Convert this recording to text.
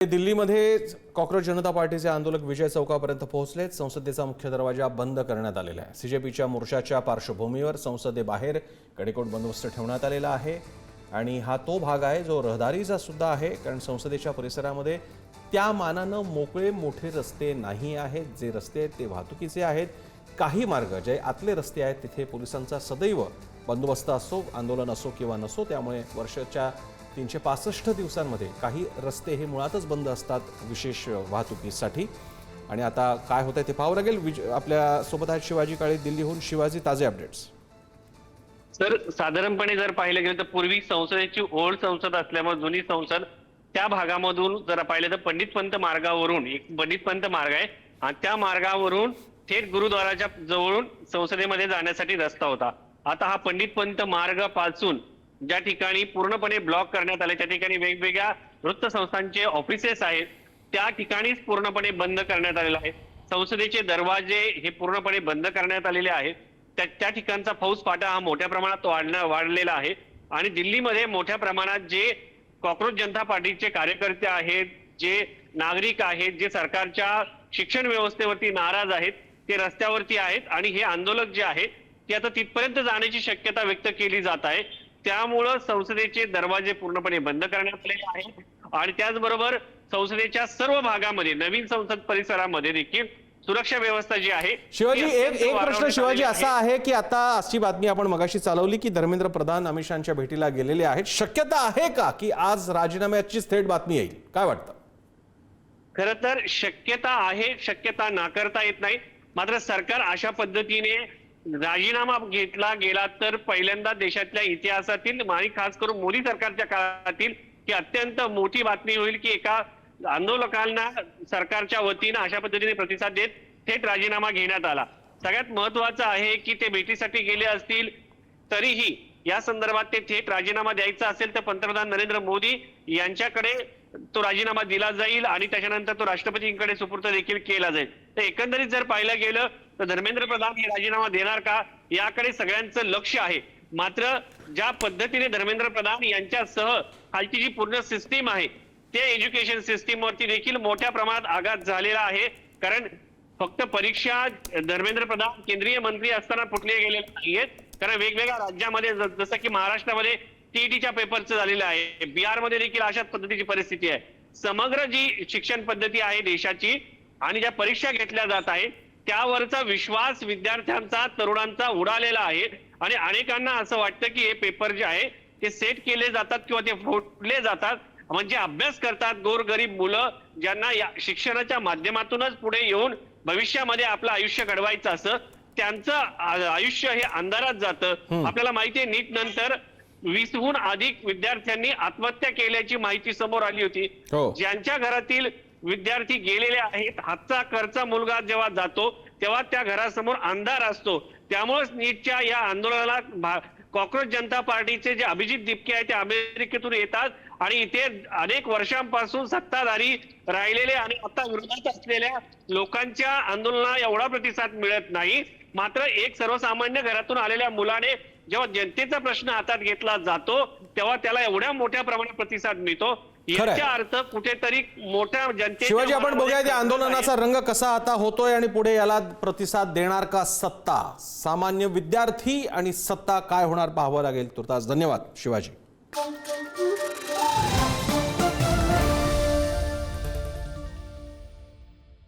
दिल्लीमध्ये कॉक्रोच जनता पार्टीचे आंदोलक विजय चौकापर्यंत पोहोचलेत। संसदेचा मुख्य दरवाजा बंद करण्यात आलेला आहे। सीजेपीच्या मोर्चाच्या पार्श्वभूमीवर संसदेबाहेर कडेकोट बंदोबस्त ठेवण्यात आलेला आहे आणि हा तो भाग आहे जो रहदारीचा सुद्धा आहे, कारण संसदेच्या परिसरामध्ये त्या मानाने मोकळे मोठे रस्ते नाही आहेत। जे रस्ते आहेत ते वाहतुकीचे आहेत। काही मार्ग जे आतले रस्ते आहेत तिथे पोलिसांचा सदैव बंदोबस्त असो, आंदोलन असो किंवा नसो, त्यामुळे वर्षाच्या 365 दिवसांमध्ये काही रस्ते हे मुळातच बंद असतात विशेष वाहतुकीसाठी। आणि आता काय होतंय ते पाहावं लागेल। आपल्या सोबत आहेत शिवाजी काळे दिल्लीहून। शिवाजी, ताजे अपडेट्स। सर, साधारणपणे जर पाहिलं गेलं तर पूर्वी संसदेची ओल्ड संसद असल्यामुळे जुनी संसद त्या भागामधून जर पाहिलं तर पंडित पंत मार्गावरून, एक पंडित पंत मार्ग आहे आणि त्या मार्गावरून थेट गुरुद्वाराच्या जवळून संसदेमध्ये जाण्यासाठी रस्ता होता। आता हा पंडित पंत मार्ग पासून ज्या ठिकाणी पूर्णपणे ब्लॉक करण्यात आले, त्या ठिकाणी वेगवेगळ्या वृत्तसंस्थांचे ऑफिसेस आहेत, त्या ठिकाणीच पूर्णपणे बंद करण्यात आलेला आहे। संसदेचे दरवाजे हे पूर्णपणे बंद करण्यात आलेले आहेत। त्या ठिकाणचा फौजफाटा हा मोठ्या प्रमाणात वाढलेला आहे आणि दिल्लीमध्ये मोठ्या प्रमाणात जे कॉक्रोच जनता पार्टीचे कार्यकर्ते आहेत, जे नागरिक आहेत, जे सरकारच्या शिक्षण व्यवस्थेवरती नाराज आहेत, ते रस्त्यावरती आहेत आणि हे आंदोलक जे आहे ते आता तिथपर्यंत जाण्याची शक्यता व्यक्त केली जात आहे। त्यामुळे संसदेचे दरवाजे पूर्णपणे बंद करण्यात आलेले आहेत आणि त्याचबरोबर संसदेच्या सर्व भागामध्ये, नवीन संसद परिसरामध्ये देखील सुरक्षा व्यवस्था जी आहे। शिवाजी, एक प्रश्न शिवाजी असा आहे की आता अशी बातमी आपण मगाशी चालवली की धर्मेंद्र प्रधान अमित शहांच्या भेटीला गेलेले आहेत। शक्यता आहे का की आज राजीनाम्याची थेट बातमी येईल? काय वाटतं? खरं तर शक्यता आहे, शक्यता नाकारता येत नाही। मात्र सरकार अशा पद्धतीने राजीनामा घेतला गेला तर पहिल्यांदा देशातल्या इतिहासातील आणि खास करून मोदी सरकारच्या काळातील ही अत्यंत मोठी बातमी होईल की एका आंदोलकांना सरकारच्या वतीने अशा पद्धतीने प्रतिसाद देत थेट राजीनामा घेण्यात आला। सगळ्यात महत्त्वाचं आहे की ते भेटीसाठी गेले असतील तरीही या संदर्भात ते थेट राजीनामा द्यायचा असेल तर पंतप्रधान नरेंद्र मोदी यांच्याकडे तो राजीनामा दिला जाईल आणि त्याच्यानंतर तो राष्ट्रपतींकडे सुपूर्द देखील केला जाईल। तर एकंदरीत जर पाहिलं गेलं तर धर्मेंद्र प्रधान हे राजीनामा देणार का याकडे सगळ्यांचं लक्ष आहे। मात्र ज्या पद्धतीने धर्मेंद्र प्रधान यांच्यासह खालची जी पूर्ण सिस्टीम आहे ते एज्युकेशन सिस्टीम वरती देखील मोठ्या प्रमाणात आघात झालेला आहे। कारण फक्त परीक्षा धर्मेंद्र प्रधान केंद्रीय मंत्री असताना फुटले गेलेले नाहीयेत, कारण वेगवेगळ्या राज्यामध्ये जसं की महाराष्ट्रामध्ये टीईटीच्या पेपरचं झालेलं आहे, बिहार मध्ये देखील अशाच पद्धतीची परिस्थिती आहे। समग्र जी शिक्षण पद्धती आहे देशाची आणि ज्या परीक्षा घेतल्या जात आहे त्यावरचा विश्वास विद्यार्थ्यांचा, तरुणांचा उडालेला आहे आणि अनेकांना असं वाटतं की हे पेपर जे आहे ते सेट केले जातात किंवा ते फोडले जातात, म्हणजे अभ्यास करतात गोरगरीब मुलं ज्यांना या शिक्षणाच्या माध्यमातूनच पुढे येऊन भविष्यामध्ये आपलं आयुष्य घडवायचं असं, त्यांचं आयुष्य हे अंधारात जातं। आपल्याला माहिती आहे नीट नंतर 20हून अधिक विद्यार्थ्यांनी आत्महत्या केल्याची माहिती समोर आली होती। ज्यांच्या घरातील विद्यार्थी गेलेले आहेत, हातचा करचा मुलगा जेव्हा जातो तेव्हा त्या घरासमोर अंधार असतो। त्यामुळेच नीटच्या या आंदोलनाला कॉक्रोच जनता पार्टीचे जे अभिजित दिपके आहेत ते अमेरिकेतून येतात आणि इथे अनेक वर्षांपासून सत्ताधारी राहिलेले आणि आता विरोधात असलेल्या लोकांच्या आंदोलनाला एवढा प्रतिसाद मिळत नाही। मात्र एक सर्वसामान्य घरातून आलेल्या मुलाने जेव्हा जनतेचा प्रश्न हातात घेतला जातो तेव्हा त्याला एवढ्या मोठ्या प्रमाणात प्रतिसाद मिळतो। याचा अर्थ कुठेतरी मोठ्या जनते। शिवाजी, आपण बघूया या आंदोलनाचा रंग कसा आता होतोय आणि पुढे याला प्रतिसाद देणार का सत्ता, सामान्य विद्यार्थी आणि सत्ता, काय होणार पाहावं लागेल। तुर्तास धन्यवाद शिवाजी।